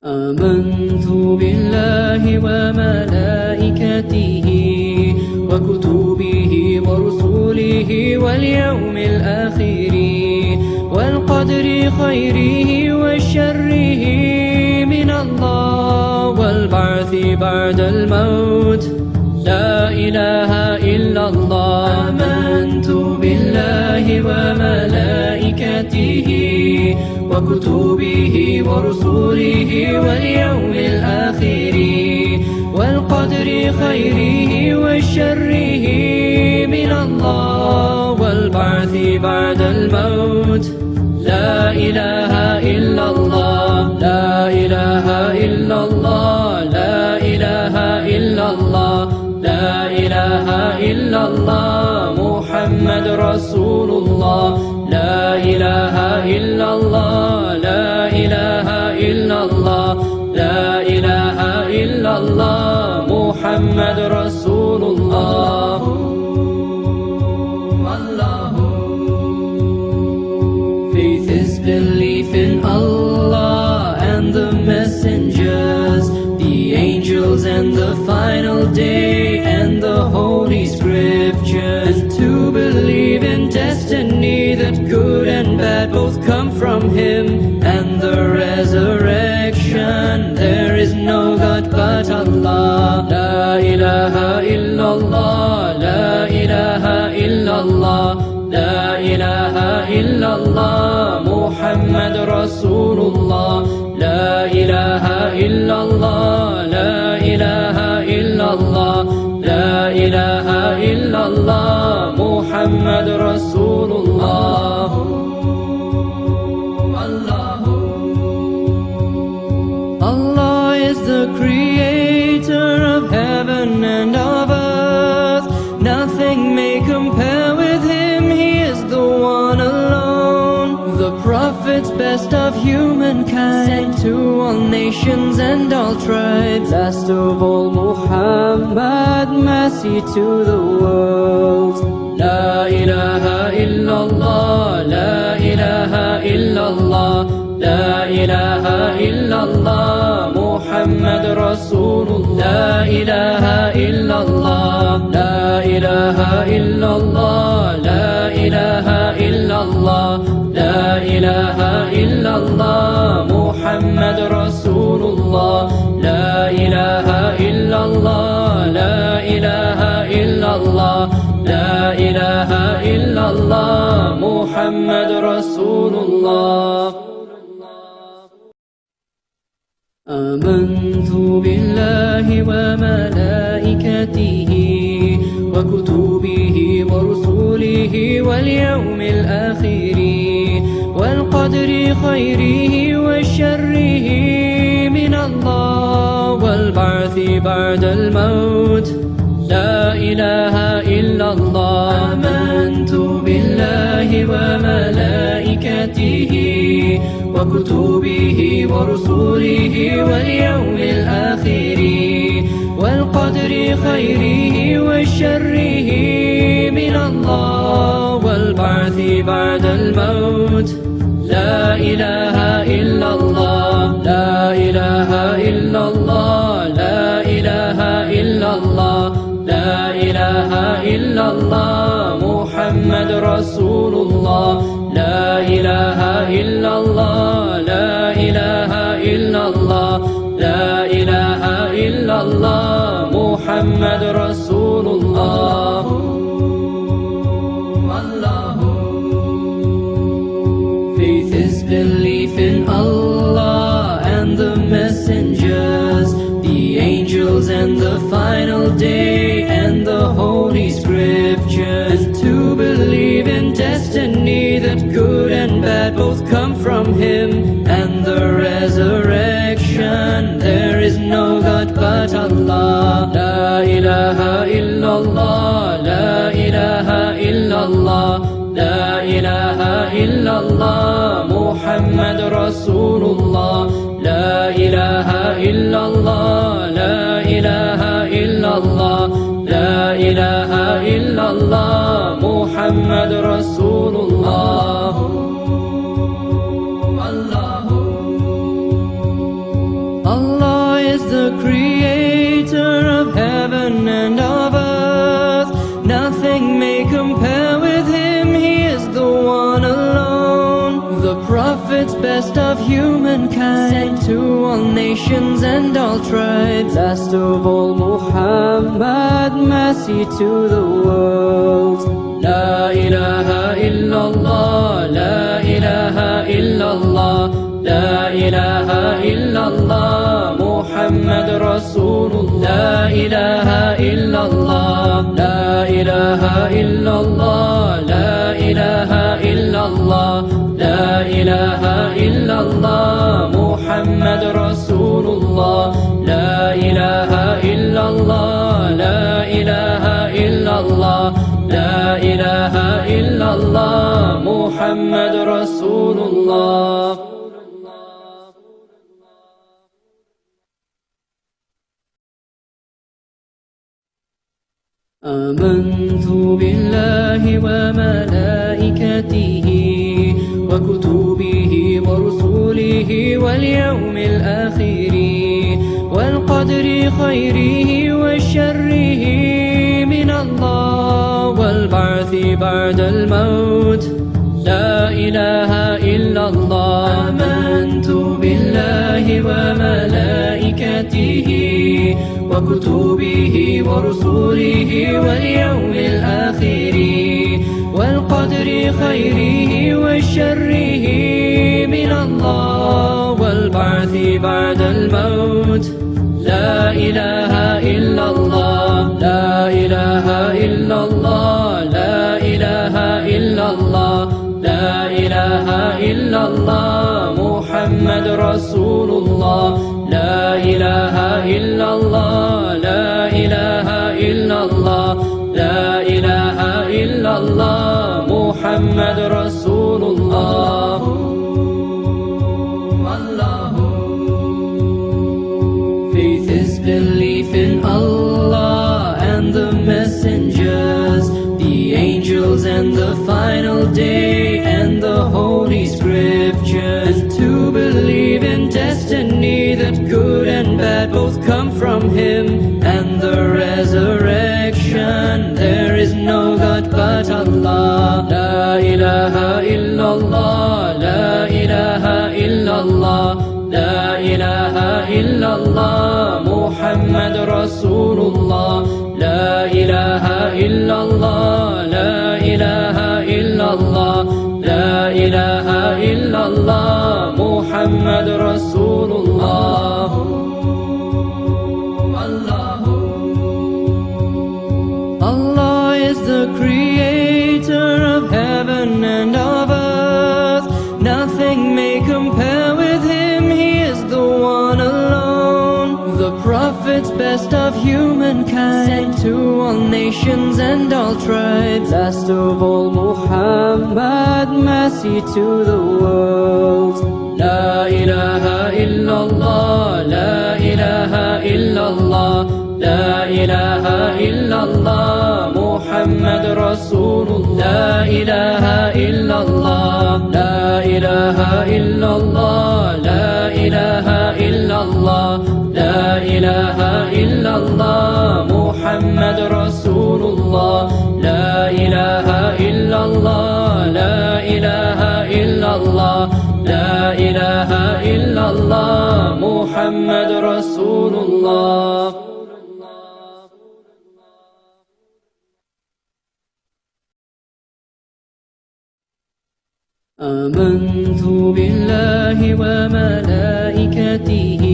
آمنت بالله وملائكته وكتبه ورسله واليوم الآخر والقدر خيره وشره من الله والبعث بعد الموت. لا إله إلا الله. آمنت بالله وملائكته وكتبه ورسله واليوم الآخر والقدر خيره وشره من الله والبعث بعد الموت. لا إله إلا الله. لا إله إلا الله. لا إله إلا الله. لا إله إلا الله محمد رسول الله. لا إله إلا الله. لا إله إلا الله. لا إله إلا الله محمد رسول الله. Faith is belief in Allah and the messengers, the angels and the final day and the holy scriptures, and to believe in destiny that good and bad both come from Him, and the resurrection. There is no God but Allah. La ilaha illallah. La ilaha illallah. La ilaha illallah Muhammad Rasulullah. La ilaha illallah. La ilaha illallah. La ilaha illallah Muhammad Rasulullah. Allah is the creator of heaven and of earth. Nothing may compare with Him. He is the one alone. The prophets, best of humankind, sent to all nations and all tribes. Last of all Muhammad, mercy to the world. La ilaha illallah. La ilaha illallah. La ilaha illallah Muhammad Rasulullah. La ilaha illallah. La ilaha illallah. La ilaha illallah. La ilaha illallah Muhammad Rasulullah. La ilaha illallah. La ilaha illallah. La ilaha illallah Muhammad Rasulullah. آمنت بالله وملائكته وكتبه ورسله واليوم الآخر والقدر خيره وشره من الله والبعث بعد الموت. لا إله إلا الله. آمنت بالله وملائكته وكتبه ورسله واليوم الآخر والقدر خيره وشره من الله والبعث بعد الموت. لا إله إلا الله. لا إله إلا الله. لا إله إلا الله. لا إله إلا الله محمد رسول الله. لا إله إلا الله. لا إله إلا الله. لا إله إلا الله محمد رسول الله. Faith is belief in Allah and the messengers, the angels and the final day and the holy scriptures, and to believe in destiny that good and bad both come from Him, and the resurrection. There is no God but Allah. La ilaha illallah. La ilaha illallah. La ilaha illallah Muhammad Rasulullah. La ilaha illallah. La ilaha illallah. La ilaha illallah Muhammad Rasulullah. the creator of heaven and of earth. Nothing may compare with him, he is the one alone. The prophets, best of humankind, sent to all nations and all tribes. Last of all Muhammad, mercy to the world. La ilaha illallah, la ilaha illallah, la ilaha illallah, Muhammad Rasulullah. La ilaha illallah, la ilaha illallah, la ilaha illallah, la ilaha illallah, Muhammad Rasulullah. La ilaha illallah, la ilaha illallah, la ilaha illallah, Muhammad Rasulullah. آمنت بالله وملائكته وكتبه ورسله واليوم الآخر والقدر خيره وشره من الله والبعث بعد الموت. لا إله إلا الله. آمنت بالله وملائكته وكتبه ورسله واليوم الآخر والقدر خيره وشره من الله والبعث بعد الموت. لا إله إلا الله، لا إله إلا الله، لا إله إلا الله، لا إله إلا الله، محمد رسول الله. لا إله إلا الله، لا إله إلا الله، لا إله إلا الله، محمد رسول الله. Faith is belief in Allah and the messengers, the angels and the final day and the holy scriptures. And to believe in destiny, that good and bad both come from Him, and the resurrection. There is no God but Allah. La ilaha illallah, la ilaha illallah, la ilaha illallah, Muhammad Rasulullah. La ilaha illallah, la ilaha illallah, la ilaha illallah, Muhammad Rasulullah. Allah is the creator of heaven and of earth. Nothing may compare with Him, He is the one alone. The prophets, best of humankind, sent to all nations and all tribes. Last of all Muhammad, mercy to the world. La ilaha illallah, la ilaha illallah, la ilaha illallah, Muhammad Rasulullah. La ilaha illallah, la ilaha illallah, la ilaha illallah, la ilaha illallah, Muhammad Rasulullah. La ilaha illallah, la ilaha illallah, la ilaha illallah, Muhammad Rasulullah. آمنت بالله وملائكته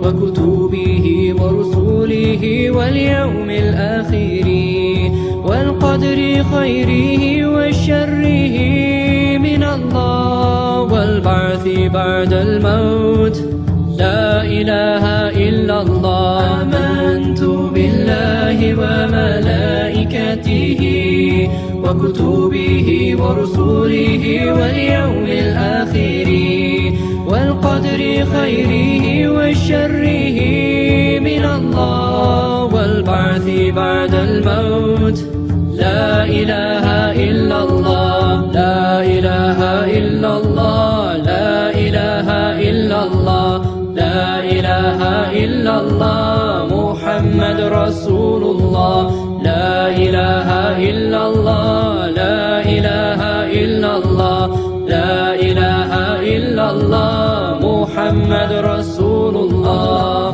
وكتبه ورسله واليوم الآخر والقدر خيره وشره من الله والبعث بعد الموت. لا إله إلا الله. آمنت بالله وملائكته وكتبه ورسله واليوم الآخر والقدر خيره وشره من الله والبعث بعد الموت. لا إله إلا الله، لا إله إلا الله، لا إله إلا الله، لا لا إله إلا الله محمد رسول الله لا إله إلا الله لا إله إلا الله لا إله إلا الله محمد رسول الله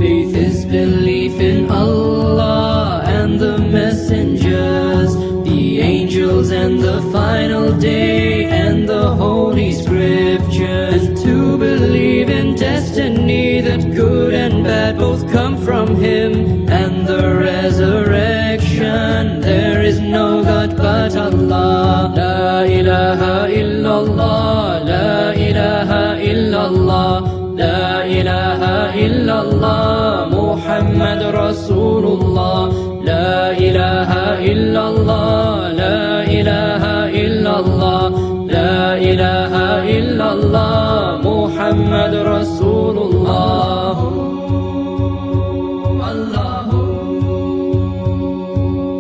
Faith is belief in Allah and the messengers, the angels and the final day and the holy scriptures, and to believe in destiny that good and bad both come from Him, and the resurrection. There is no God but Allah. La ilaha illallah, la ilaha illallah, لا إله إلا الله محمد رسول الله لا إله إلا الله لا إله إلا الله لا إله إلا الله محمد رسول الله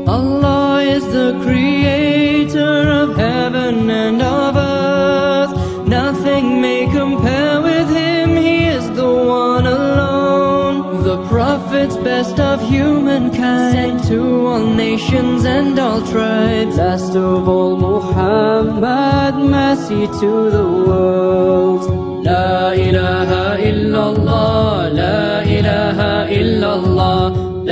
Allah is the creator of heaven and of earth. Nothing may compare with Him. He is the one alone, the prophets, best of humankind, sent to all nations and all tribes. Last of all, Muhammad, mercy to the world. La ilaha illallah, la ilaha illallah,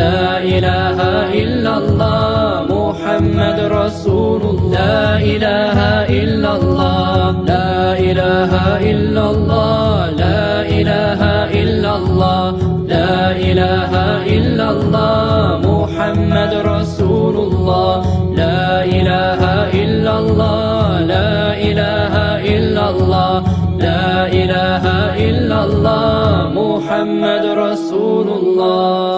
la ilaha illallah Muhammad Rasulullah. La ilaha illallah, la ilaha illallah, la ilaha illallah, la ilaha illallah Muhammad Rasulullah. La ilaha illallah, la ilaha illallah, la ilaha illallah Muhammad Rasulullah.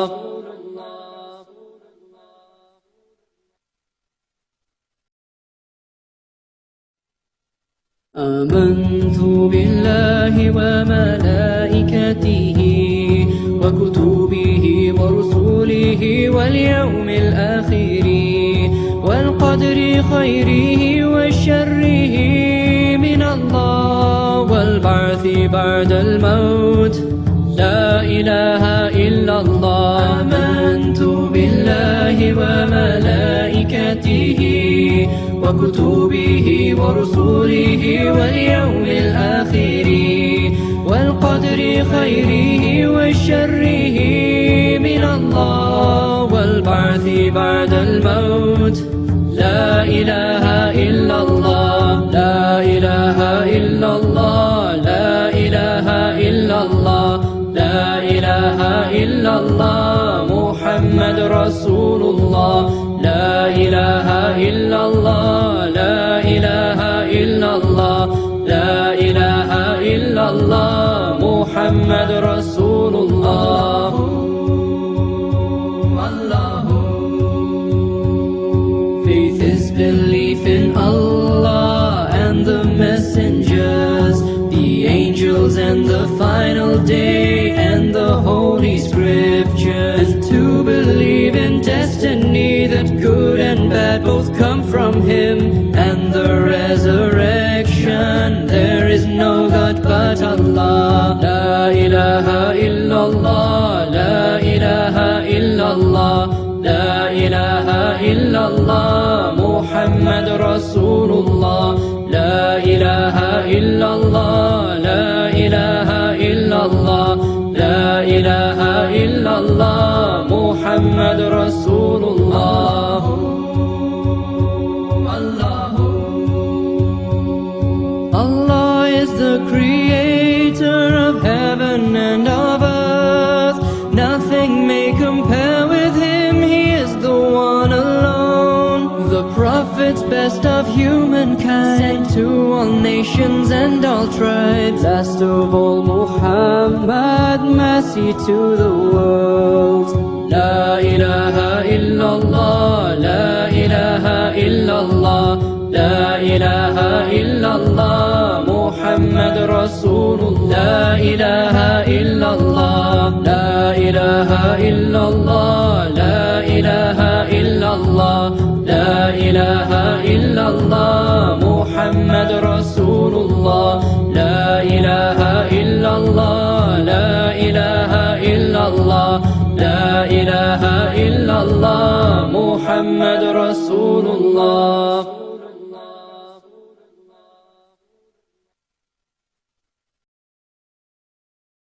آمنت بالله وملائكته وكتبه ورسله واليوم الآخر والقدر خيره وشره من الله والبعث بعد الموت. لا إله إلا الله. آمنت بالله وملائكته وكتبه ورسله واليوم الآخر والقدر خيره وشره من الله والبعث بعد الموت. لا إله إلا الله، لا إله إلا الله، لا إله إلا الله، لا إله إلا الله محمد رسول الله. لا إله إلا الله، لا إله إلا الله، لا إله إلا الله محمد رسول الله. Faith is belief in Allah and the messengers, the angels and the final day and the holy scriptures, and to believe in destiny that good and bad both come from Him, and the resurrection. There is no God but Allah. La ilaha illallah, la ilaha illallah, la ilaha illallah Muhammad Rasulullah. La ilaha illallah, la ilaha illallah, la ilaha illallah Muhammad Rasulullah. Allah is the creator of heaven and of earth. Nothing may compare with Him. He is the one alone, the prophets, best of humankind, sent to all nations and all tribes. Last of all, Muhammad, mercy to the world. La ilaha illallah, la ilaha illallah, la ilaha illallah Muhammad Rasulullah. La ilaha illallah, la ilaha illallah, la ilaha illallah, la ilaha illallah Muhammad Rasulullah. إله إلا الله محمد رسول الله.